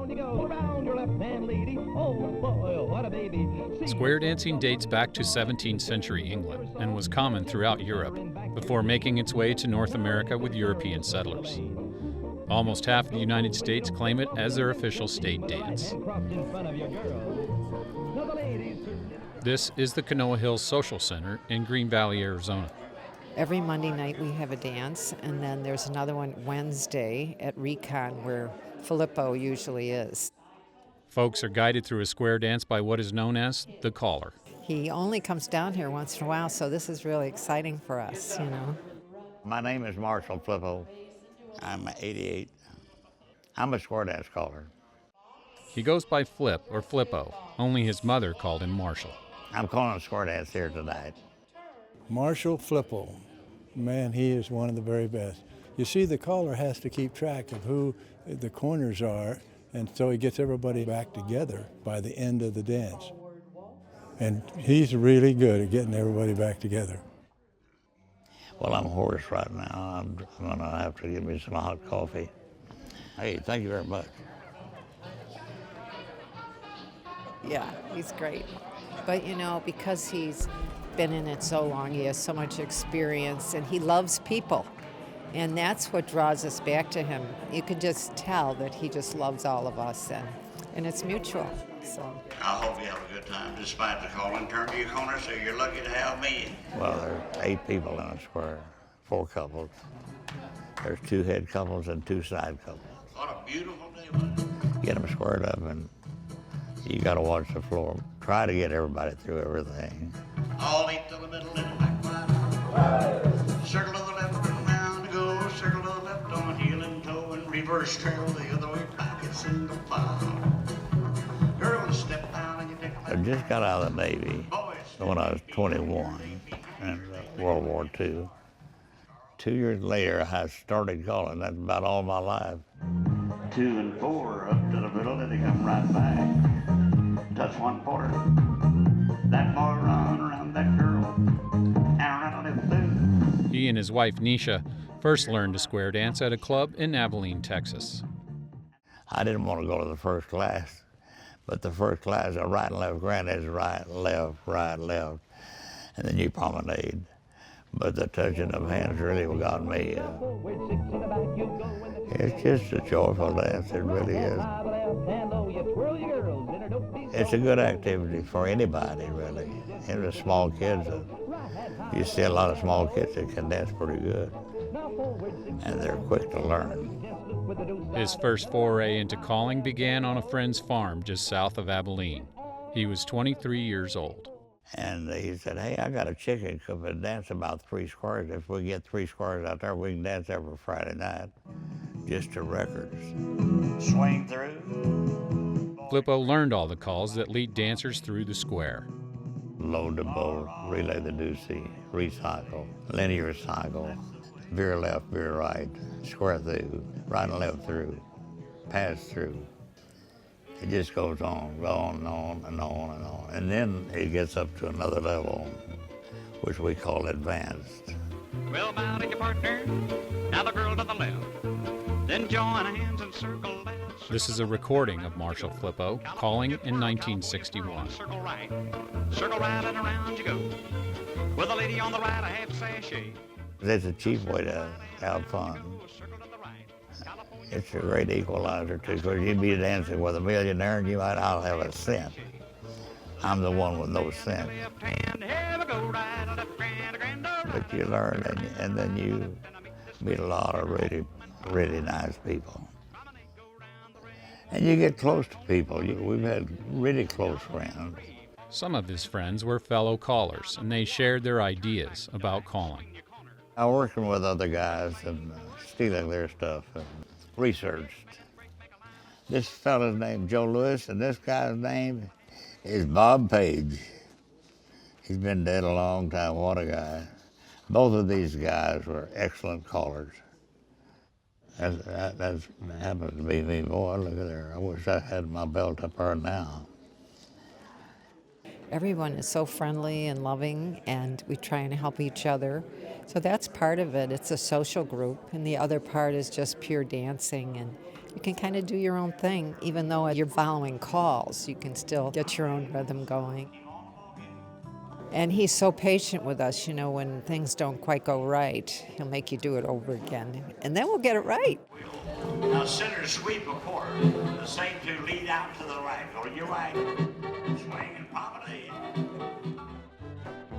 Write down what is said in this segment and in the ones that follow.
Down you go, around your left hand, lady. Oh boy, what a baby. Square dancing dates back to 17th century England and was common throughout Europe before making its way to North America with European settlers. Almost half of the United States claim it as their official state dance. This is the Canoa Hills Social Center in Green Valley, Arizona. Every Monday night we have a dance, and then there's another one Wednesday at Rincon where Flippo usually is. Folks are guided through a square dance by what is known as the caller. He only comes down here once in a while, so this is really exciting for us, you know. My name is Marshall Flippo. I'm 88. I'm a square dance caller. He goes by Flip or Flippo. Only his mother called him Marshall. I'm calling a square dance here tonight. Marshall Flippo. Man, he is one of the very best. You see, the caller has to keep track of who the corners are, and so he gets everybody back together by the end of the dance. And he's really good at getting everybody back together. Well, I'm hoarse right now. I'm going to have to give me some hot coffee. Hey, thank you very much. Yeah, he's great. But, you know, because he's been in it so long, he has so much experience, and he loves people. And that's what draws us back to him. You can just tell that he just loves all of us, and it's mutual. So I hope you have a good time, despite the calling. Turn to your corner, so you're lucky to have me. Well, there's 8 people in a square, 4 couples. There's 2 head couples and 2 side couples. What a beautiful day, wasn't it? Get them squared up, and you got to watch the floor. Try to get everybody through everything. All 8 to the middle and the back wide. Circle to the left and round to go. Circle to the left on heel and toe and reverse trail the other way back. It's single file. Girls step down and you take I just got out of the Navy when I was 21 in World War II. 2 years later, I started calling. That's about all my life. 2 and 4 up to the middle, and they come right back. Touch 1 quarter. That boy run around that girl, and around it blue. He and his wife, Nisha, first learned to square dance at a club in Abilene, Texas. I didn't want to go to the first class, but the first class, a right and left, granddad's right, left, and then you promenade. But the touching of hands really got me. It's just a joyful dance, it really is. It's a good activity for anybody, really. And the small kids, you see a lot of small kids that can dance pretty good, and they're quick to learn. His first foray into calling began on a friend's farm just south of Abilene. He was 23 years old. And he said, hey, I got a chicken could dance about 3 squares. If we get 3 squares out there, we can dance every Friday night, just to records. Swing through. Flippo learned all the calls that lead dancers through the square. Load the boat, relay the deucey, recycle, linear cycle, veer left, veer right, square through, right and left through, pass through. It just goes on and on and on and on. And then it gets up to another level, which we call advanced. Well, bow to your partner, now the girl to the left, then join hands and circle left. This is a recording of Marshall Flippo calling in 1961. Circle right and around you go. With a lady on the right, a half sachet. It's a cheap way to have fun. It's a great equalizer, too, because you'd be dancing with a millionaire and you might not have a cent. I'm the one with no cent. But you learn, and then you meet a lot of really, really nice people. And you get close to people. We've had really close friends. Some of his friends were fellow callers, and they shared their ideas about calling. I'm working with other guys and stealing their stuff and researched. This fellow's named Joe Lewis, and this guy's name is Bob Page. He's been dead a long time. What a guy. Both of these guys were excellent callers. That happens to be me. Boy, look at there. I wish I had my belt up there now. Everyone is so friendly and loving, and we try and help each other. So that's part of it. It's a social group, and the other part is just pure dancing and you can kind of do your own thing. Even though you're following calls, you can still get your own rhythm going. And he's so patient with us, when things don't quite go right, he'll make you do it over again, and then we'll get it right. Now, center sweep a quarter. The same two lead out to the right. Go to your right. Swing and promenade.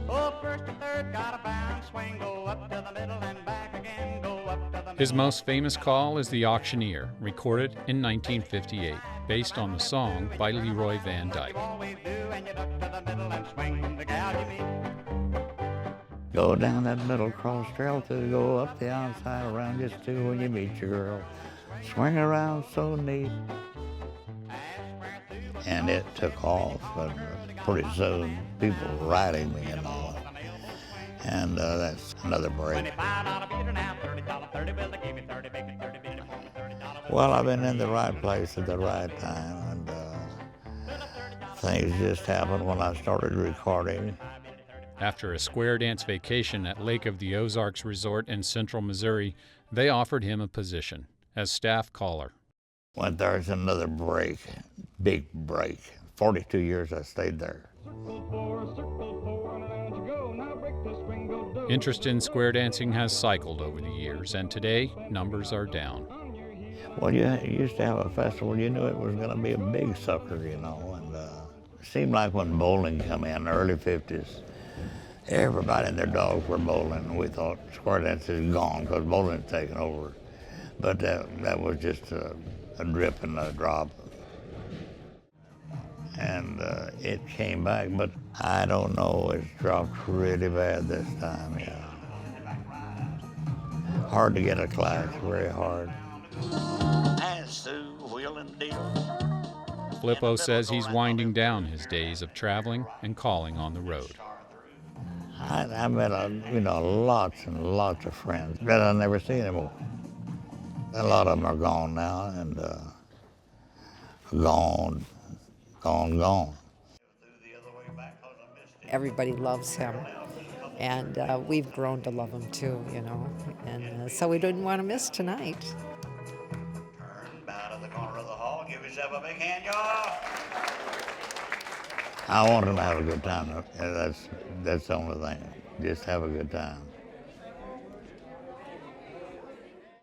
Oh, first to third, got a bound swing, go up to the middle and back again, go up to the middle. His most famous call is The Auctioneer, recorded in 1958, based on the song by Leroy Van Dyke. Go down that middle cross trail to go up the outside around just two when you meet your girl. Swing around so neat. And it took off, and pretty soon people were riding me and all. And that's another break. Well, I've been in the right place at the right time, and things just happened when I started recording. After a square dance vacation at Lake of the Ozarks Resort in central Missouri, they offered him a position as staff caller. Went there as another break, big break. 42 years I stayed there. Interest in square dancing has cycled over the years, and today, numbers are down. Well, you used to have a festival, you knew it was going to be a big sucker, and it seemed like when bowling come in the early 50s, everybody and their dogs were bowling, and we thought square dance is gone because bowling's taken over. But that was just a drip and a drop. And it came back, but I don't know, it's dropped really bad this time, yeah. Hard to get a class, very hard. Flippo says he's winding down his days of traveling and calling on the road. I met lots and lots of friends that I never see anymore. A lot of them are gone now, and gone. Everybody loves him, and we've grown to love him too, and so we didn't want to miss tonight. Turn, bow to the corner of the hall, give yourself a big hand, y'all. I want them to have a good time. That's the only thing. Just have a good time.